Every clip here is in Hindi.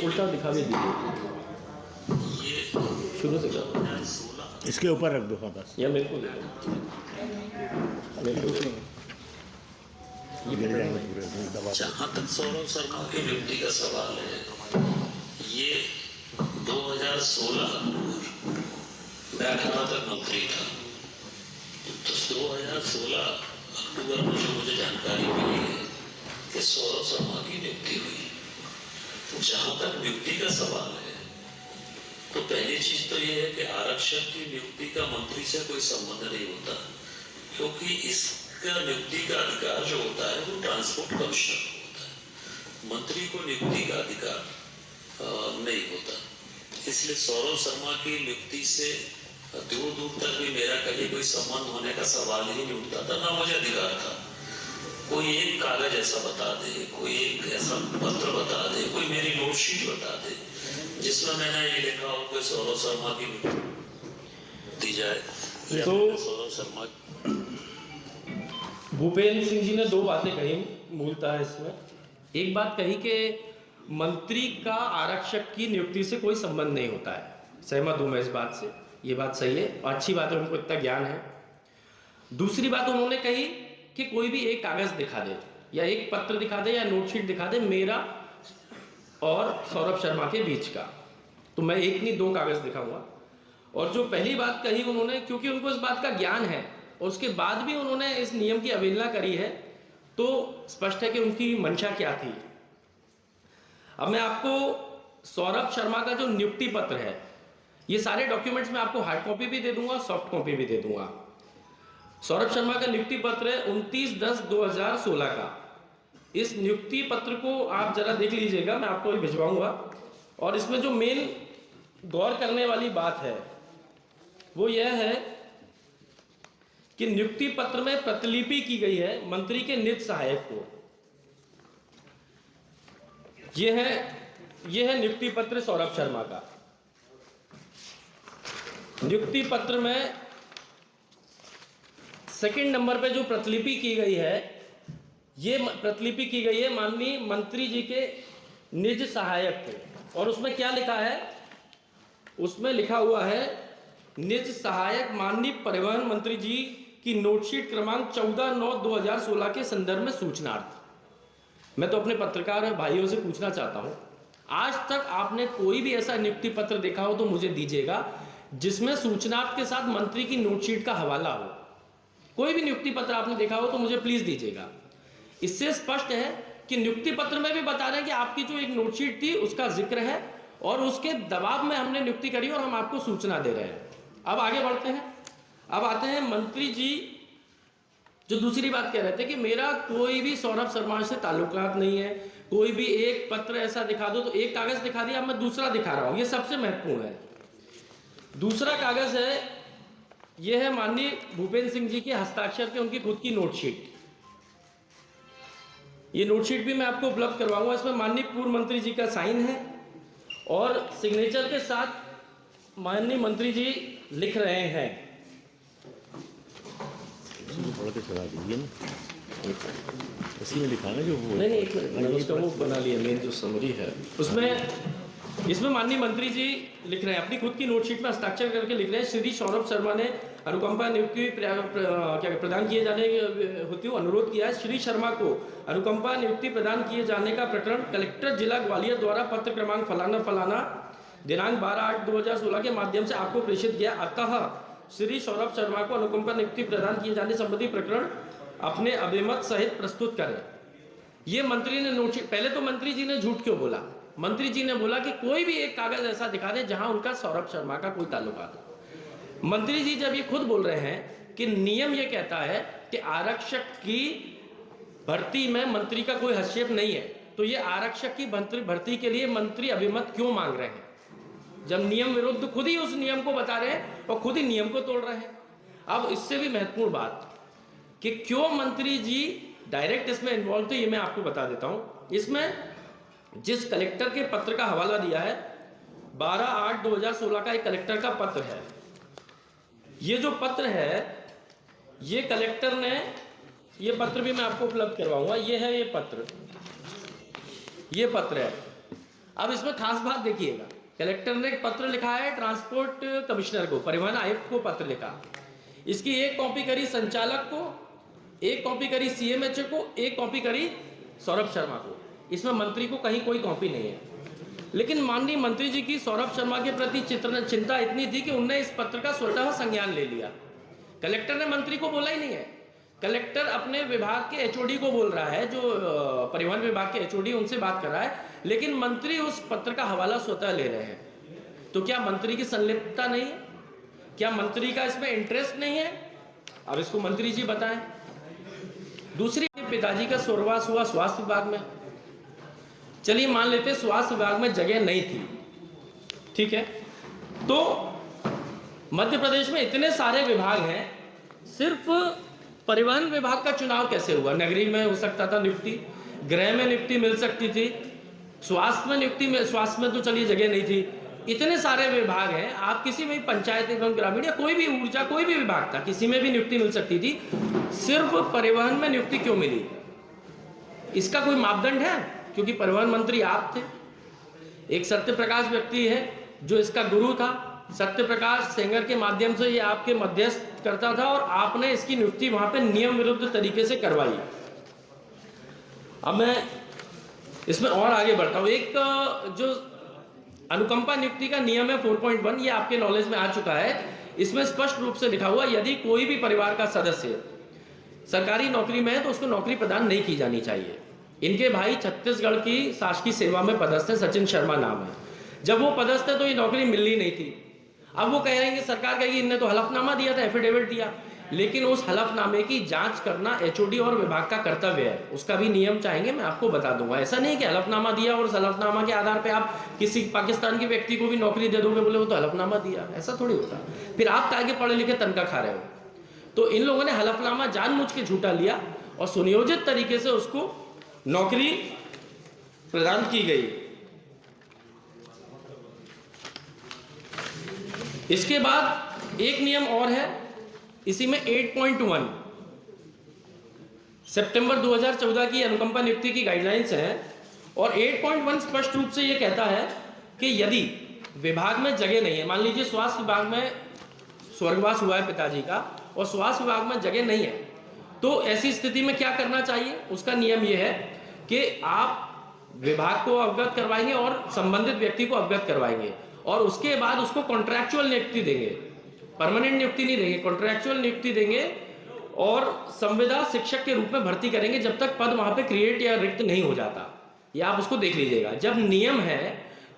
उल्टा दिखा भी दीजिए, ये शुरू से करो 2016 इसके ऊपर रख दो। हाँ बस या मेरे को दे दो, मेरे को दे दो। ये गिर पकड़ो जाएंगे भाई। पूरे, दबा दो। जहाँ तक सौरभ शर्मा की नियुक्ति का सवाल है, ये 2016 मैं 18 तक मंत्री था, तो 2016 अक्टूबर में जो मुझे जानकारी मिली है कि सौरभ शर्मा की नियुक्ति हुई। जहाँ तक नियुक्ति का सवाल है, तो पहली चीज तो ये है कि आरक्षक की नियुक्ति का मंत्री से कोई संबंध नहीं होता, क्योंकि इसका नियुक्ति का अधिकार जो होता है वो ट्रांसपोर्ट कमिश्नर को होता है, मंत्री को नियुक्ति का अधिकार नहीं होता। इसलिए सौरभ शर्मा की नियुक्ति से दूर दूर तक भी मेरा कहीं कोई संबंध होने का सवाल ही नहीं उठता था, ना मुझे अधिकार था। कोई एक कागज ऐसा बता दे, कोई एक ऐसा पत्र बता दे, कोई मेरी नोटशीट बता दे जिसमें मैंने ये लिखा हो कि सौरभ शर्मा की दी जाए। तो सौरभ शर्मा भूपेंद्र सिंह जी ने दो बातें कही मूलतः इसमें। एक बात कही कि मंत्री का आरक्षक की नियुक्ति से कोई संबंध नहीं होता है, सहमत हूं मैं इस बात से, ये बात सही है और अच्छी बात है, उनको इतना ज्ञान है। दूसरी बात उन्होंने कही कि कोई भी एक कागज दिखा दे या एक पत्र दिखा दे या नोटशीट दिखा दे मेरा और सौरभ शर्मा के बीच का, तो मैं एक नहीं दो कागज दिखाऊंगा। और जो पहली बात कही उन्होंने, क्योंकि उनको इस बात का ज्ञान है और उसके बाद भी उन्होंने इस नियम की अवहेलना करी है, तो स्पष्ट है कि उनकी मंशा क्या थी। अब मैं आपको सौरभ शर्मा का जो नियुक्ति पत्र है, ये सारे डॉक्यूमेंट्स मैं आपको हार्ड कॉपी भी दे दूंगा, सॉफ्ट कॉपी भी दे दूंगा। सौरभ शर्मा का नियुक्ति पत्र है 29/10/2016 का। इस नियुक्ति पत्र को आप जरा देख लीजिएगा, मैं आपको ही भिजवाऊंगा। और इसमें जो मेन गौर करने वाली बात है वो यह है कि नियुक्ति पत्र में प्रतिलिपि की गई है मंत्री के निज सहायक को। यह है नियुक्ति पत्र सौरभ शर्मा का। नियुक्ति पत्र में सेकंड नंबर पे जो प्रतिलिपि की गई है, ये प्रतिलिपि की गई है माननीय मंत्री जी के निज सहायक को। और उसमें क्या लिखा है, उसमें लिखा हुआ है निज सहायक माननीय परिवहन मंत्री जी की नोटशीट क्रमांक 14/9/2016 के संदर्भ में सूचनार्थ। मैं तो अपने पत्रकार भाइयों से पूछना चाहता हूं, आज तक आपने कोई भी ऐसा नियुक्ति पत्र देखा हो तो मुझे दीजिएगा जिसमें सूचनार्थ के साथ मंत्री की नोटशीट का हवाला हो। कोई भी नियुक्ति पत्र आपने देखा हो तो मुझे प्लीज दीजिएगा। इससे स्पष्ट है कि नियुक्ति पत्र में भी बता रहे हैं कि आपकी जो एक नोटशीट थी उसका जिक्र है और उसके दबाव में हमने नियुक्ति करी और हम आपको सूचना दे रहे हैं। अब आगे बढ़ते हैं। अब आते हैं मंत्री जी जो दूसरी बात कह रहे थे कि मेरा कोई भी सौरभ शर्मा से ताल्लुकात नहीं है, कोई भी एक पत्र ऐसा दिखा दो, तो एक कागज दिखा दिया, अब मैं दूसरा दिखा रहा हूं, ये सबसे महत्वपूर्ण है। दूसरा कागज है, यह है माननीय भूपेंद्र सिंह जी के हस्ताक्षर के उनकी खुद की नोटशीट। ये नोटशीट भी मैं आपको उपलब्ध करवाऊंगा। इसमें माननीय पूर्व मंत्री जी का साइन है और सिग्नेचर के साथ माननीय मंत्री जी लिख रहे हैं। पढ़ के चला दीजिए ना, इसी में लिखा ना जो वो नहीं एक मिनट, मैंने उसका वो बना लिया, मेन जो समरी है उसमें, इसमें माननीय मंत्री जी लिख रहे हैं अपनी खुद की नोटशीट में हस्ताक्षर करके लिख रहे हैं, श्री सौरभ शर्मा ने अनुकंपा नियुक्ति प्रदान किए जाने होते हुए अनुरोध किया है। श्री शर्मा को अनुकंपा नियुक्ति प्रदान किए जाने का प्रकरण कलेक्टर जिला ग्वालियर द्वारा पत्र क्रमांक फलाना फलाना दिनांक 12/8/2016 के माध्यम से आपको प्रेषित किया। अतः श्री सौरभ शर्मा को अनुकंपा नियुक्ति प्रदान किए जाने संबंधी प्रकरण अपने अभिमत सहित प्रस्तुत करें। ये मंत्री ने नोटशीट, पहले तो मंत्री जी ने झूठ क्यों बोला? मंत्री जी ने बोला कि कोई भी एक कागज ऐसा दिखा दे जहां उनका सौरभ शर्मा का कोई ताल्लुकात हो। मंत्री जी जब ये खुद बोल रहे हैं कि नियम ये कहता है कि आरक्षक की भर्ती में मंत्री का कोई हस्तक्षेप नहीं है, तो ये आरक्षक की भर्ती के लिए मंत्री अभिमत क्यों मांग रहे हैं जब नियम विरुद्ध खुद ही उस नियम को बता रहे हैं और खुद ही नियम को तोड़ रहे हैं। अब इससे भी महत्वपूर्ण बात कि क्यों मंत्री जी डायरेक्ट इसमें इन्वॉल्व थे, ये मैं आपको बता देता हूं। इसमें जिस कलेक्टर के पत्र का हवाला दिया है 12/8/2016 का एक कलेक्टर का पत्र है। ये जो पत्र है ये कलेक्टर ने, ये पत्र भी मैं आपको उपलब्ध करवाऊंगा, ये है ये पत्र है। अब इसमें खास बात देखिएगा, कलेक्टर ने एक पत्र लिखा है ट्रांसपोर्ट कमिश्नर को, परिवहन आयुक्त को पत्र लिखा, इसकी एक कॉपी करी संचालक को, एक कॉपी करी सीएमएचओ को, एक कॉपी करी सौरभ शर्मा को। इसमें मंत्री को कहीं कोई कॉपी नहीं है। लेकिन माननीय मंत्री जी की सौरभ शर्मा के प्रति चिंता इतनी थी कि उन्होंने इस पत्र का स्वतः संज्ञान ले लिया। कलेक्टर ने मंत्री को बोला ही नहीं है, कलेक्टर अपने विभाग के एचओडी को बोल रहा है, जो परिवहन विभाग के एचओडी उनसे बात कर रहा है, लेकिन मंत्री उस पत्र का हवाला स्वतः ले रहे हैं। तो क्या मंत्री की संलिप्तता नहीं है? क्या मंत्री का इसमें इंटरेस्ट नहीं है? अब इसको मंत्री जी बताएं। दूसरी, पिताजी का स्वर्गवास हुआ स्वास्थ्य विभाग में। चलिए मान लेते स्वास्थ्य विभाग में जगह नहीं थी, ठीक है, तो मध्य प्रदेश में इतने सारे विभाग हैं, सिर्फ परिवहन विभाग का चुनाव कैसे हुआ? नगरीय में हो सकता था नियुक्ति, गृह में नियुक्ति मिल सकती थी, स्वास्थ्य में नियुक्ति, स्वास्थ्य में तो चलिए जगह नहीं थी। इतने सारे विभाग हैं, आप किसी में भी पंचायत एवं ग्रामीण या कोई भी ऊर्जा कोई भी विभाग था, किसी में भी नियुक्ति मिल सकती थी, सिर्फ परिवहन में नियुक्ति क्यों मिली? इसका कोई मापदंड है? क्योंकि परिवहन मंत्री आप थे। एक सत्य प्रकाश व्यक्ति है जो इसका गुरु था, सत्य प्रकाश सेंगर के माध्यम से ये आपके मध्यस्थ करता था और आपने इसकी नियुक्ति वहां पे नियम विरुद्ध तरीके से करवाई। अब मैं इसमें और आगे बढ़ता हूं। एक जो अनुकंपा नियुक्ति का नियम है 4.1, ये आपके नॉलेज में आ चुका है। इसमें स्पष्ट रूप से लिखा हुआ, यदि कोई भी परिवार का सदस्य सरकारी नौकरी में है तो उसको नौकरी प्रदान नहीं की जानी चाहिए। इनके भाई छत्तीसगढ़ की शासकीय सेवा में पदस्थ है, सचिन शर्मा नाम है। जब वो पदस्थ है तो ये नौकरी मिलनी नहीं थी। अब वो कह रहे हैं कि सरकार कहेगी इनने तो हलफनामा दिया था, एफिडेविट दिया, लेकिन उस हलफनामे की जांच करना एचओडी और विभाग का कर्तव्य है। उसका भी नियम चाहेंगे, मैं आपको बता दूंगा। ऐसा नहीं कि हलफनामा दिया और उस हलफनामा के आधार पे आप किसी पाकिस्तान के व्यक्ति को भी नौकरी दे दोगे, बोले वो तो हलफनामा दिया, ऐसा थोड़ी होता। फिर आप आगे पढ़े लिखे तनख्वाह खा रहे हो। तो इन लोगों ने हलफनामा जानबूझ के झूठा लिया और सुनियोजित तरीके से उसको नौकरी प्रदान की गई। इसके बाद एक नियम और है इसी में 8.1 सितंबर 2014 की अनुकंपा नियुक्ति की गाइडलाइंस है और 8.1 स्पष्ट रूप से यह कहता है कि यदि विभाग में जगह नहीं है, मान लीजिए स्वास्थ्य विभाग में स्वर्गवास हुआ है पिताजी का और स्वास्थ्य विभाग में जगह नहीं है, तो ऐसी स्थिति में क्या करना चाहिए? उसका नियम यह है कि आप विभाग को अवगत करवाएंगे और संबंधित व्यक्ति को अवगत करवाएंगे और उसके बाद उसको कॉन्ट्रैक्चुअल नियुक्ति देंगे, परमानेंट नियुक्ति नहीं देंगे, कॉन्ट्रैक्चुअल नियुक्ति देंगे और संविदा शिक्षक के रूप में भर्ती करेंगे जब तक पद वहां पे क्रिएट या रिक्त नहीं हो जाता। ये आप उसको देख लीजिएगा। जब नियम है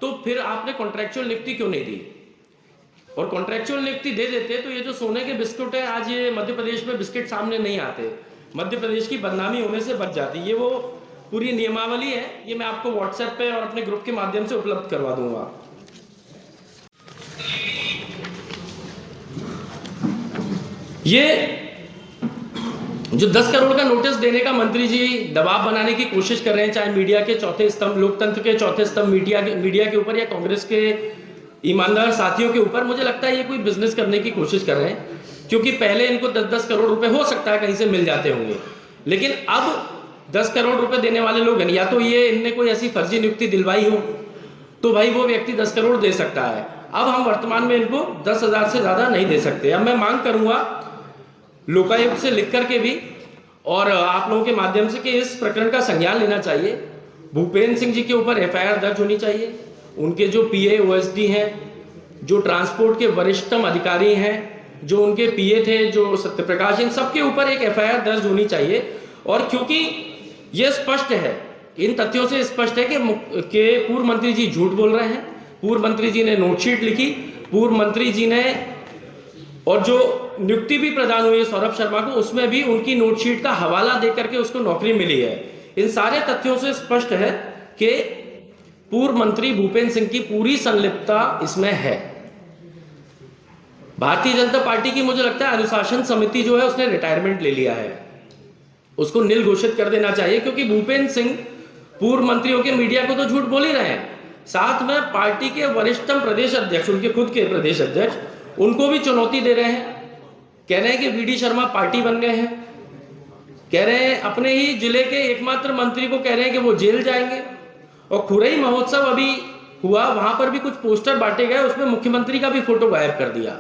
तो फिर आपने कॉन्ट्रैक्चुअल नियुक्ति क्यों नहीं दी? और कॉन्ट्रैक्चुअल नियुक्ति दे देते तो ये जो सोने के बिस्कुट है, आज ये मध्य प्रदेश में बिस्किट सामने नहीं आते, मध्य प्रदेश की बदनामी होने से बच जाती। ये वो पूरी नियमावली है, ये मैं आपको व्हाट्सएप पे और अपने ग्रुप के माध्यम से उपलब्ध करवा दूंगा। ये जो 10 करोड़ का नोटिस देने का मंत्री जी दबाव बनाने की कोशिश कर रहे हैं, चाहे मीडिया के चौथे स्तंभ, लोकतंत्र के चौथे स्तंभ मीडिया के ऊपर या कांग्रेस के ईमानदार साथियों के ऊपर, मुझे लगता है ये कोई बिजनेस करने की कोशिश कर रहे हैं। क्योंकि पहले इनको 10-10 करोड़ रुपए हो सकता है कहीं से मिल जाते होंगे, लेकिन अब 10 करोड़ रुपए देने वाले लोग हैं, या तो ये इनने कोई ऐसी फर्जी नियुक्ति दिलवाई हो तो भाई वो व्यक्ति 10 करोड़ दे सकता है। अब हम वर्तमान में इनको 10,000 से ज्यादा नहीं दे सकते। अब मैं मांग करूंगा लोकायुक्त से लिख करके भी और आप लोगों के माध्यम से कि इस प्रकरण का संज्ञान लेना चाहिए। भूपेंद्र सिंह जी के ऊपर एफआईआर दर्ज होनी चाहिए। उनके जो पीए ओएसडी हैं, जो ट्रांसपोर्ट के वरिष्ठतम अधिकारी हैं, जो उनके पीए थे, जो सत्यप्रकाश, इन सबके ऊपर एक एफआईआर दर्ज होनी चाहिए। और क्योंकि यह स्पष्ट है, इन तथ्यों से स्पष्ट है कि पूर्व मंत्री जी झूठ बोल रहे हैं। पूर्व मंत्री जी ने नोटशीट लिखी, पूर्व मंत्री जी ने, और जो नियुक्ति भी प्रदान हुई है सौरभ शर्मा को, उसमें भी उनकी नोटशीट का हवाला देकर के उसको नौकरी मिली है। इन सारे तथ्यों से स्पष्ट है कि पूर्व मंत्री भूपेंद्र सिंह की पूरी संलिप्तता इसमें है। भारतीय जनता पार्टी की मुझे लगता है अनुशासन समिति जो है उसने रिटायरमेंट ले लिया है, उसको निल घोषित कर देना चाहिए। क्योंकि भूपेंद्र सिंह पूर्व मंत्रियों के मीडिया को तो झूठ बोल ही रहे हैं, साथ में पार्टी के वरिष्ठतम प्रदेश अध्यक्ष, उनके खुद के प्रदेश अध्यक्ष, उनको भी चुनौती दे रहे हैं। कह रहे हैं कि वीडी शर्मा पार्टी बन गए हैं, कह रहे हैं अपने ही जिले के एकमात्र मंत्री को कह रहे हैं कि वो जेल जाएंगे। और खुरई महोत्सव अभी हुआ वहां पर भी कुछ पोस्टर बांटे गए, उसमें मुख्यमंत्री का भी फोटो गायब कर दिया।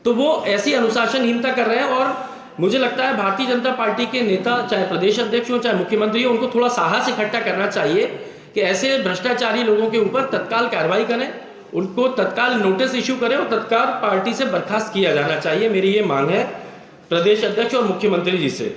तो वो ऐसी अनुशासनहीनता कर रहे हैं और मुझे लगता है भारतीय जनता पार्टी के नेता, चाहे प्रदेश अध्यक्ष हो चाहे मुख्यमंत्री हो, उनको थोड़ा साहस इकट्ठा करना चाहिए कि ऐसे भ्रष्टाचारी लोगों के ऊपर तत्काल कार्रवाई करें, उनको तत्काल नोटिस इशू करें और तत्काल पार्टी से बर्खास्त किया जाना चाहिए। मेरी ये मांग है प्रदेश अध्यक्ष और मुख्यमंत्री जी से।